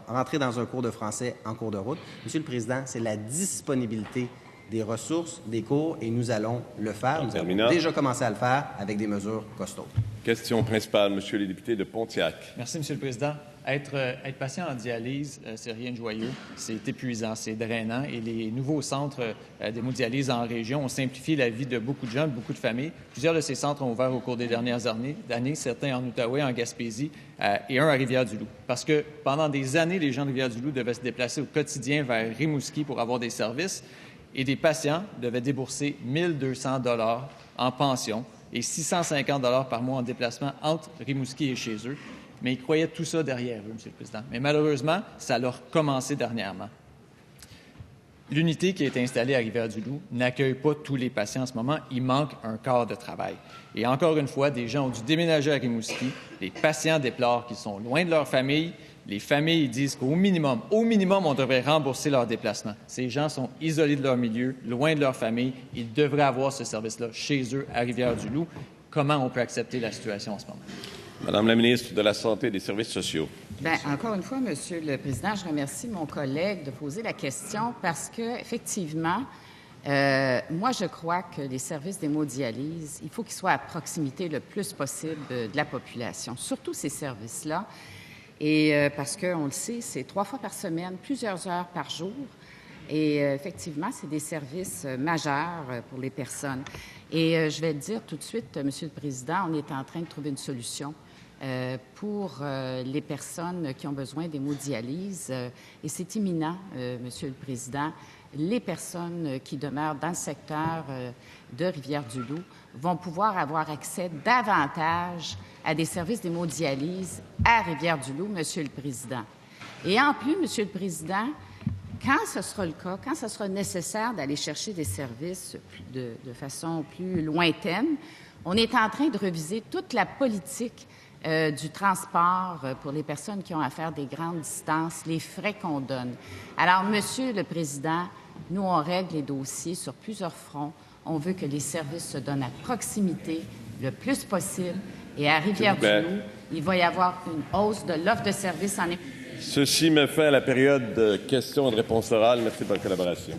rentrer dans un cours de français en cours de route. Monsieur le Président, c'est la disponibilité des ressources, des cours, et nous allons le faire. Nous avons déjà commencé à le faire avec des mesures costaudes. Question principale, Monsieur le député de Pontiac. Merci, Monsieur le Président. Être patient en dialyse, c'est rien de joyeux, c'est épuisant, c'est drainant. Et les nouveaux centres d'hémodialyse en région ont simplifié la vie de beaucoup de gens, de beaucoup de familles. Plusieurs de ces centres ont ouvert au cours des dernières années, certains en Outaouais, en Gaspésie et un à Rivière-du-Loup. Parce que pendant des années, les gens de Rivière-du-Loup devaient se déplacer au quotidien vers Rimouski pour avoir des services et des patients devaient débourser 1 200 $ en pension et 650 $ par mois en déplacement entre Rimouski et chez eux. Mais ils croyaient tout ça derrière eux, Monsieur le Président. Mais malheureusement, ça leur a commencé dernièrement. L'unité qui est installée à Rivière-du-Loup n'accueille pas tous les patients en ce moment. Il manque un quart de travail. Et encore une fois, des gens ont dû déménager à Rimouski. Les patients déplorent qu'ils sont loin de leur famille, Les familles disent qu'au minimum, on devrait rembourser leurs déplacements. Ces gens sont isolés de leur milieu, loin de leur famille. Ils devraient avoir ce service-là chez eux, à Rivière-du-Loup. Comment on peut accepter la situation en ce moment? Madame la ministre de la Santé et des Services sociaux. Bien, encore une fois, Monsieur le Président, je remercie mon collègue de poser la question parce que, effectivement, moi, je crois que les services d'hémodialyse, il faut qu'ils soient à proximité le plus possible de la population, surtout ces services-là. Et parce qu'on le sait, c'est 3 fois par semaine, plusieurs heures par jour. Et effectivement, c'est des services majeurs pour les personnes. Et je vais le dire tout de suite, Monsieur le Président, on est en train de trouver une solution pour les personnes qui ont besoin d'hémodialyse. Et c'est imminent, Monsieur le Président. Les personnes qui demeurent dans le secteur de Rivière-du-Loup vont pouvoir avoir accès davantage à des services d'hémodialyse à Rivière-du-Loup, Monsieur le Président. Et en plus, Monsieur le Président, quand ce sera le cas, quand ce sera nécessaire d'aller chercher des services de façon plus lointaine, on est en train de reviser toute la politique du transport pour les personnes qui ont à faire des grandes distances, les frais qu'on donne. Alors, Monsieur le Président, nous, on règle les dossiers sur plusieurs fronts. On veut que les services se donnent à proximité le plus possible. Et à Rivière-du-Loup, il va y avoir une hausse de l'offre de services en... Ceci met fin à la période de questions et de réponses orales. Merci de votre collaboration.